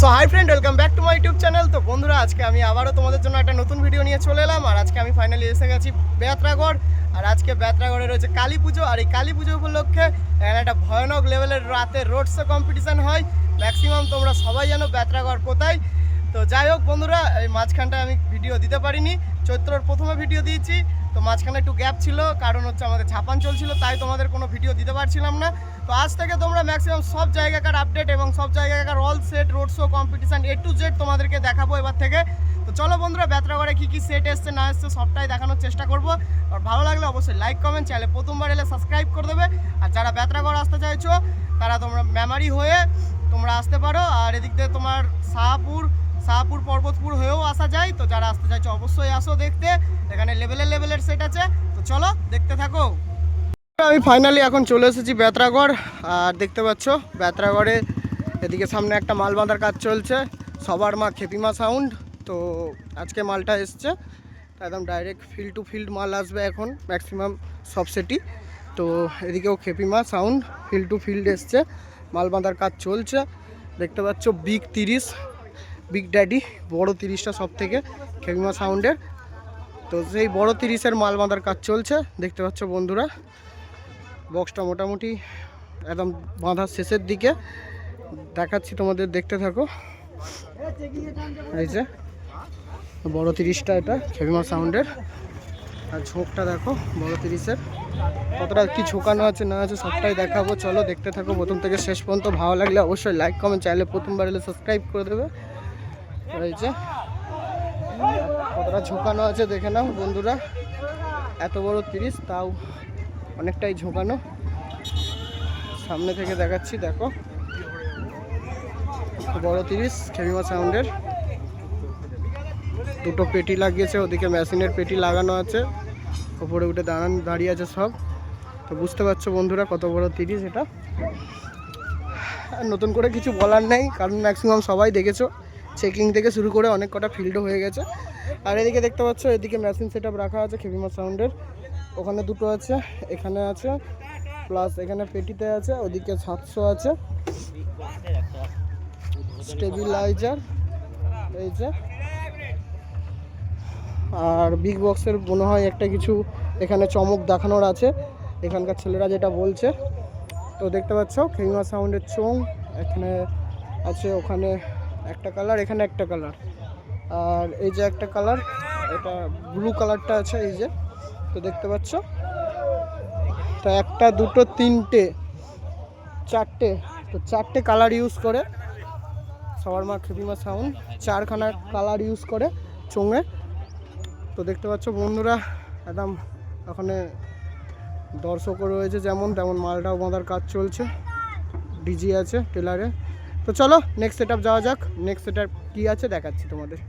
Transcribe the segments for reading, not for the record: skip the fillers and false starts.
So hi friend, welcome back to my YouTube channel. তো বন্ধুরা, আজকে আমি আবারও তোমাদের জন্য একটা নতুন ভিডিও নিয়ে চলে এলাম। আর আজকে আমি ফাইনালি এসে গেছি বেত্রাগড়। আর আজকে বেত্রাগড়ে রয়েছে কালী পুজো। আর এই কালী পুজো উপলক্ষে এখানে একটা ভয়ানক লেভেলের রাতে রোড শো কম্পিটিশান হয়। ম্যাক্সিমাম তোমরা সবাই জানো বেত্রাগড় কোথায়। তো যাই হোক বন্ধুরা, এই মাঝখানটায় আমি ভিডিও দিতে পারিনি। চৈত্রর প্রথমে ভিডিও দিয়েছি, তো মাঝখানে একটু গ্যাপ ছিল, কারণ হচ্ছে আমাদের ঝাপান চলছিল, তাই তোমাদের কোনো ভিডিও দিতে পারছিলাম না। তো আজ থেকে তোমরা ম্যাক্সিমাম সব জায়গাকার আপডেট এবং সব জায়গাকার all set road show competition A to Z তোমাদেরকে দেখাবো এবার থেকে। তো চলো বন্ধুরা, বেত্রাগড়ে কী কী সেট এসছে না এসছে সবটাই দেখানোর চেষ্টা করবো। আর ভালো লাগলে অবশ্যই লাইক কমেন্ট, চ্যানেলে প্রথমবার এলে সাবস্ক্রাইব করে দেবে। আর যারা বেত্রাগড় আসতে চাইছো তারা তোমরা মেমারি হয়ে তোমরা আসতে পারো। আর এদিক দিয়ে তোমার শাহপুর পর্বতপুর হয়েও আসা যায়। তো যারা আসতে চাইছো অবশ্যই আসো দেখতে, এখানে লেভেলের সেট আছে। তো চলো দেখতে থাকো। আমি ফাইনালি এখন চলে এসেছি বেত্রাগড়। আর দেখতে পাচ্ছ বেত্রাগড়ে এদিকে সামনে একটা মাল বাঁধার কাজ চলছে, সবার মা খেপিমা সাউন্ড। তো আজকে মালটা এসছে একদম ডাইরেক্ট ফিল্ড টু ফিল্ড মাল আসবে এখন ম্যাক্সিমাম সব সেটই। তো এদিকেও খেপিমা সাউন্ড ফিল্ড টু ফিল্ড এসছে, মাল বাঁধার কাজ চলছে। দেখতে পাচ্ছ বিগ ড্যাডি বড় 30টা সব থেকে খেপিমা সাউন্ডের। তো সেই বড় 30-এর মাল বাঁধার কাজ চলছে দেখতে পাচ্ছ বন্ধুরা। বক্সটা মোটামুটি একদম বাঁধার শেষের দিকে, দেখাচ্ছি তোমাদের, দেখতে থাকো। এই যে বড় 30টা, এটা খেপিমা সাউন্ডের। আর ঝোঁকটা দেখো বড় 30-এর, কতটা কি ঝোঁকানো আছে না আছে সবটাই দেখাবো। চলো দেখতে থাকো প্রথম থেকে শেষ পর্যন্ত। ভালো লাগলে অবশ্যই লাইক কমেন্ট, চ্যানেলে প্রথমবার এলে সাবস্ক্রাইব করে দেবে। এই যে কতটা ঝোঁকানো আছে দেখে নাও বন্ধুরা। এত বড় 30, তাও অনেকটাই ঝোঁকানো। সামনে থেকে দেখাচ্ছি, দেখো বড় 30 খেপিমা সাউন্ডের। দুটো পেটি লাগিয়েছে, ওদিকে মেশিনের পেটি লাগানো আছে, ওপরে উঠে দাঁড়িয়ে আছে সব। তো বুঝতে পারছো বন্ধুরা কত বড় 30 এটা। আর নতুন করে কিছু বলার নেই, কারণ ম্যাক্সিমাম সবাই দেখেছো। চেকিং থেকে শুরু করে অনেক কটা ফিল্ডও হয়ে গেছে। আর এদিকে দেখতে পাচ্ছ এদিকে মেশিন সেট রাখা আছে খেপিমা সাউন্ডের। ওখানে দুটো আছে, এখানে আছে, প্লাস এখানে পেটিতে আছে, ওদিকে 700 আছে স্টেবিলাইজার। এই যে আর বিগ বক্সের মনে হয় একটা কিছু এখানে চমক দেখানোর আছে, এখানকার ছেলেরা যেটা বলছে। তো দেখতে পাচ্ছ খেপিমা সাউন্ডের চোং এখানে আছে, ওখানে একটা কালার, এখানে একটা কালার, আর এই যে একটা কালার, এটা ব্লু কালারটা আছে এই যে। তো দেখতে পাচ্ছ, তো একটা দুটো তিনটে চারটে, তো চারটে কালার ইউজ করে সবার মা খেপিমা সাউন্ড, 4খানা কালার ইউজ করে চোঙে। তো দেখতে পাচ্ছ বন্ধুরা একদম ওখানে দর্শকও রয়েছে, যেমন তেমন মালটাও বাঁধার কাজ চলছে, ডিজি আছে টেলারে। তো চলো নেক্সট সেট আপ যাওয়া যাক। নেক্সট সেট আপ কী আছে দেখাচ্ছি তোমাদের।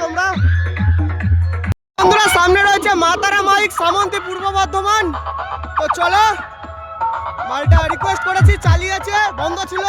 তোমরা। বন্ধুরা সামনে রয়েছে মা তারা মাইক সামন্তী পূর্ব বর্ধমান। তো চলো, মালটা রিকোয়েস্ট করেছি চালিয়েছে, বন্ধ ছিল।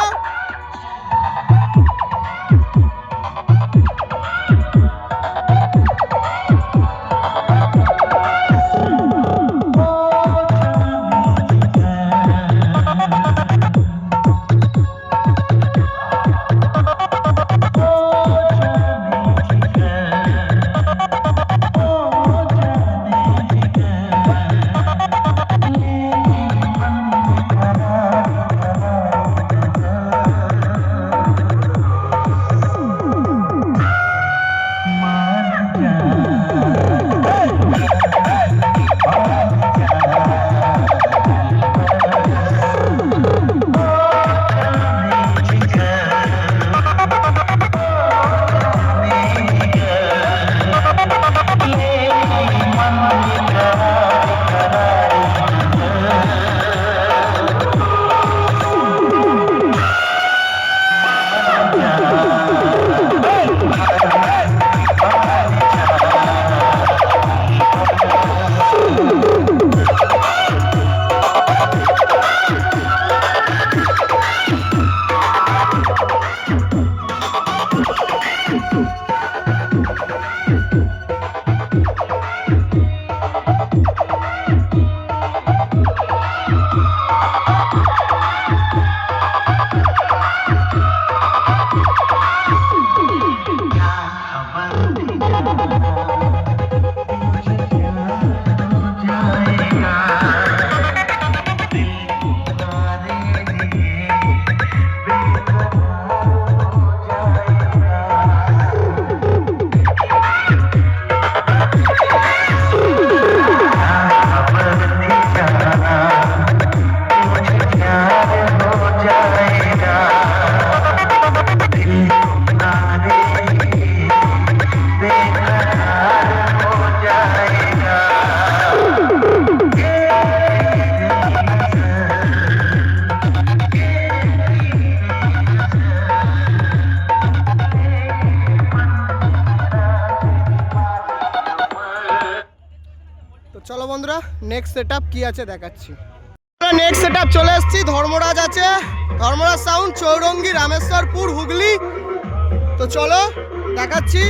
চলো বন্ধুরা নেক্সট সেটআপ কি আছে দেখাচ্ছি। নেক্সট সেটআপ চলে এসেছি, ধর্মরাজ আছে, ধর্মরাজ সাউন্ড, চৌরঙ্গি, রামেশ্বরপুর, হুগলি। তো চলো দেখাচ্ছি।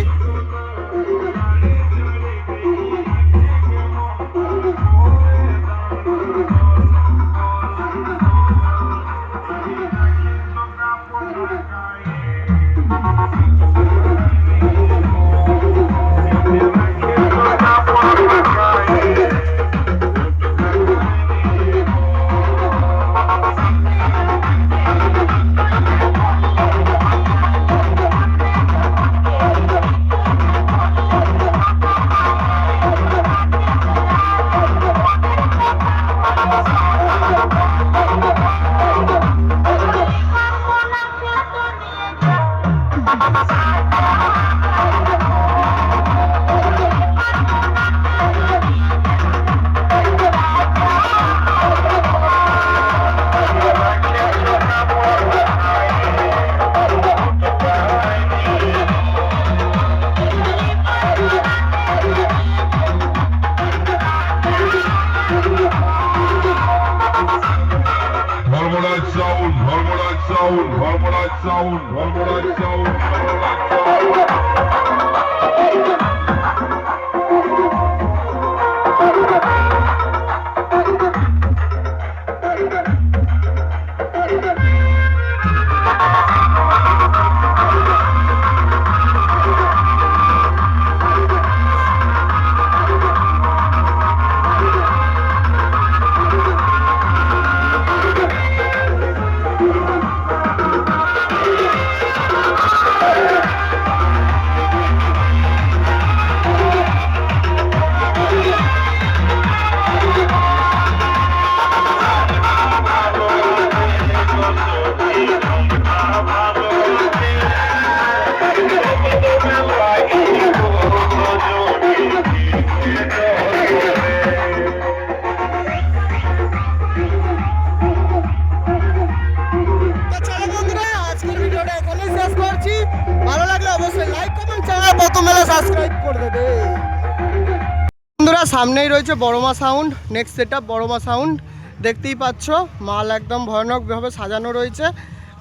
সাবস্ক্রাইব করে দেবে। বন্ধুরা সামনেই রয়েছে বড়মা সাউন্ড, নেক্সট সেটআপ বড়মা সাউন্ড। দেখতেই পাচ্ছ মাল একদম ভয়ানকভাবে সাজানো রয়েছে।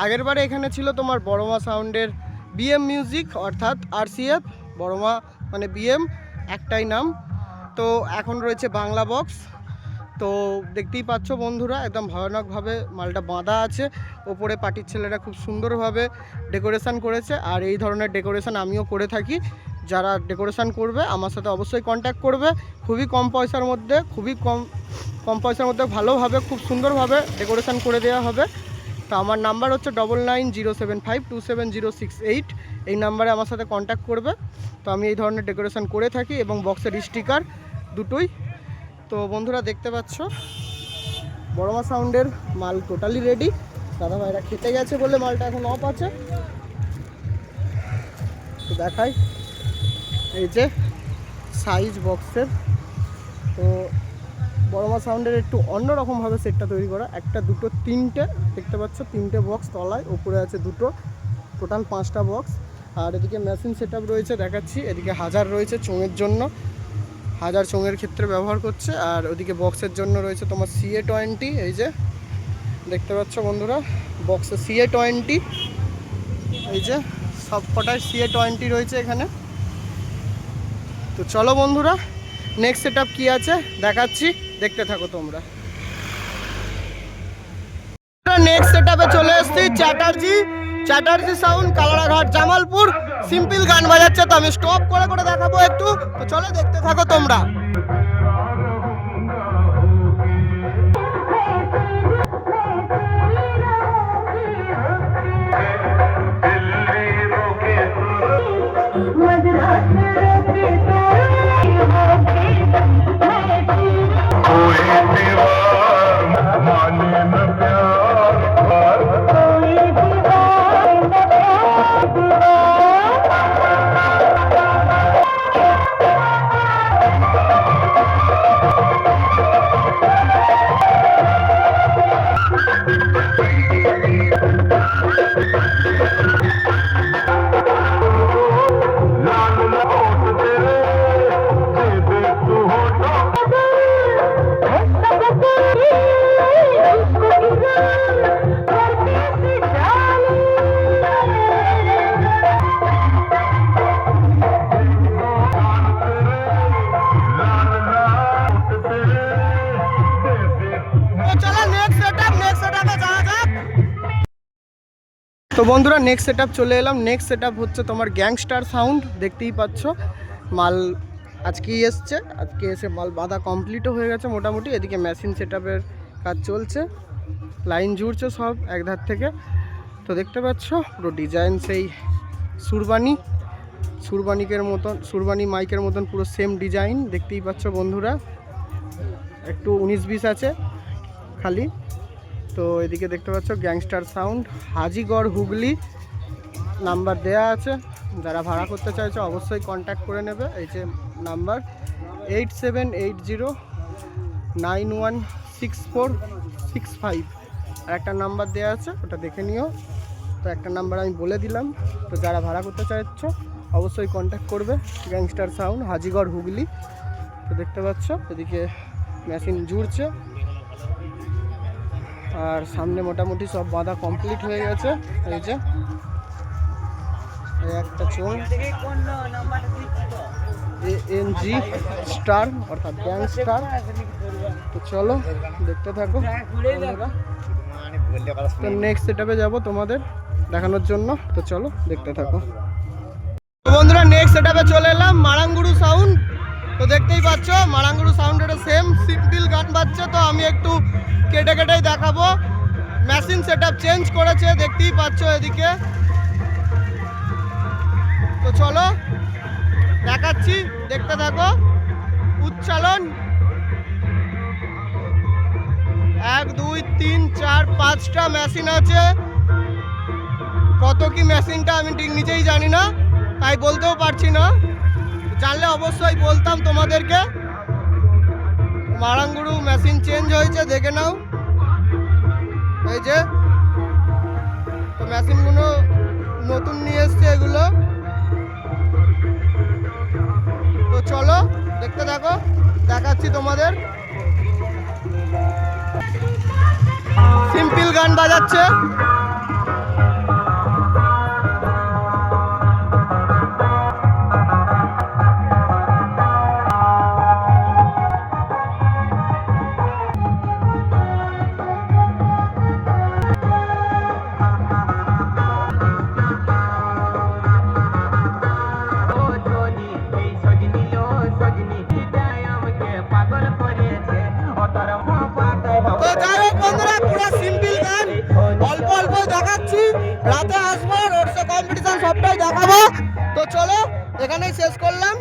আগের বারে এখানে ছিল তোমার বড়মা সাউন্ডের বিএম মিউজিক অর্থাৎ আরসিএফ, বড়মা মানে বিএম একটাই নাম। তো এখন রয়েছে বাংলা বক্স। তো দেখতেই পাচ্ছ বন্ধুরা একদম ভয়ানকভাবে মালটা বাঁধা আছে। ওপরে পার্টির ছেলেরা খুব সুন্দরভাবে ডেকোরেশন করেছে, আর এই ধরনের ডেকোরেশন আমিও করে থাকি। যারা ডেকোরেশন করবে আমার সাথে অবশ্যই কন্ট্যাক্ট করবে। খুবই কম পয়সার মধ্যে, খুবই কম পয়সার মধ্যে ভালোভাবে খুব সুন্দরভাবে ডেকোরেশন করে দেওয়া হবে। তো আমার নাম্বার হচ্ছে 9907527068। এই নাম্বারে আমার সাথে কন্ট্যাক্ট করবে। তো আমি এই ধরনের ডেকোরেশন করে থাকি এবং বক্সের স্টিকার দুটোই। তো বন্ধুরা দেখতে পাচ্ছ বড়মা সাউন্ডের মাল টোটালি রেডি। দাদা ভাইরা খেতে গেছে বলে মালটা এখন অফ আছে। তো দেখাই এই যে সাইজ বক্সের। তো বড়মা সাউন্ডের একটু অন্যরকমভাবে সেটটা তৈরি করা, একটা দুটো তিনটে দেখতে পাচ্ছ, তিনটে বক্স তলায়, ওপরে আছে দুটো, টোটাল 5টা বক্স। আর এদিকে মেশিন সেটআপ রয়েছে দেখাচ্ছি। এদিকে হাজার রয়েছে চোঙের জন্য, হাজার চোঙের ক্ষেত্রে ব্যবহার করছে। আর ওদিকে বক্সের জন্য রয়েছে তোমার CA20। এই যে দেখতে পাচ্ছ বন্ধুরা বক্সে CA20, এই যে সব কটায় CA20 রয়েছে এখানে। তো চলো বন্ধুরা নেক্সট সেটআপ কি আছে দেখাচ্ছি, দেখতে থাকো তোমরা। নেক্সট সেটআপে চলে এসেছি চ্যাটার্জি সাউন্ড, কালারাঘাট জামালপুর। সিম্পল গান বাজাচ্ছে, তো আমি স্টপ করে করে দেখাবো একটু। তো চলো দেখতে থাকো তোমরা। তো বন্ধুরা নেক্সট সেটআপ চলে এলাম। নেক্সট সেটআপ হচ্ছে তোমার গ্যাংস্টার সাউন্ড। দেখতেই পাচ্ছ মাল আজকেই এসছে, আজকে এসে মাল বাঁধা কমপ্লিটও হয়ে গেছে মোটামুটি। এদিকে মেশিন সেটআপের কাজ চলছে, লাইন জুড়ছে সব এক ধার থেকে। তো দেখতে পাচ্ছ পুরো ডিজাইন সেই সুরবানিকের মাইকের মতন পুরো সেম ডিজাইন দেখতেই পাচ্ছ বন্ধুরা। একটু 19-20 আছে খালি। তো এদিকে দেখতে পাচ্ছ gangster sound, Hajigarh Hooghly. Number দেয়া আছে, যারা ভাড়া করতে চাইছো অবশ্যই কন্ট্যাক্ট করে নেবে। এই যে নাম্বার 8780916465। আর একটা নাম্বার দেওয়া আছে, ওটা দেখে নিও। তো একটা নাম্বার আমি বলে দিলাম। তো যারা ভাড়া করতে চাইছো অবশ্যই কন্ট্যাক্ট করবে। Gangster sound, Hajigarh Hooghly. তো দেখতে পাচ্ছ এদিকে মেশিন জুড়ছে, আর সামনে মোটামুটি সব বাঁধা কমপ্লিট হয়ে গেছে। এই যে একটা চোঙ ANG স্টার অর্থাৎ গ্যাংস্টার। তো চলো দেখতে থাকো। তো নেক্সট সেটআপে যাবো তোমাদের দেখানোর জন্য। তো চলো দেখতে থাকো বন্ধুরা। নেক্সট সেটআপে চলে এলাম মারাঙ্গুরু সাউন্ড। তো দেখতেই পাচ্ছ মারাঙ্গুরু সাউন্ডের সেম সিম্পল গান বাজছে। তো আমি একটু কেটে কেটেই দেখাবো। মেশিন সেটআপ চেঞ্জ করেছে দেখতেই পাচ্ছ এদিকে। তো চলো দেখাচ্ছি, দেখতে থাকো। উচ্চালন 1 2 3 4 5টা মেশিন আছে। কত কি মেশিনটা আমি ঠিক নিজেই জানি না, তাই বলতেও পারছি না। জানলে অবশ্যই বলতাম তোমাদেরকে। মারাঙ্গুরু মেশিন চেঞ্জ হয়েছে, দেখে নাও। এই যে তো মেশিনগুলো নতুন নিয়ে এসছে এগুলো। দেখতে থাকো, দেখাচ্ছি তোমাদের। সিম্পল গান বাজাচ্ছে। তো যাই হোক বন্ধুরা, পুরো সিম্পল গান, অল্প অল্প দেখাচ্ছি। রাতে আসবো, রোড শো কম্পিটিশন সবটাই দেখাবো। তো চলো, এখানেই শেষ করলাম।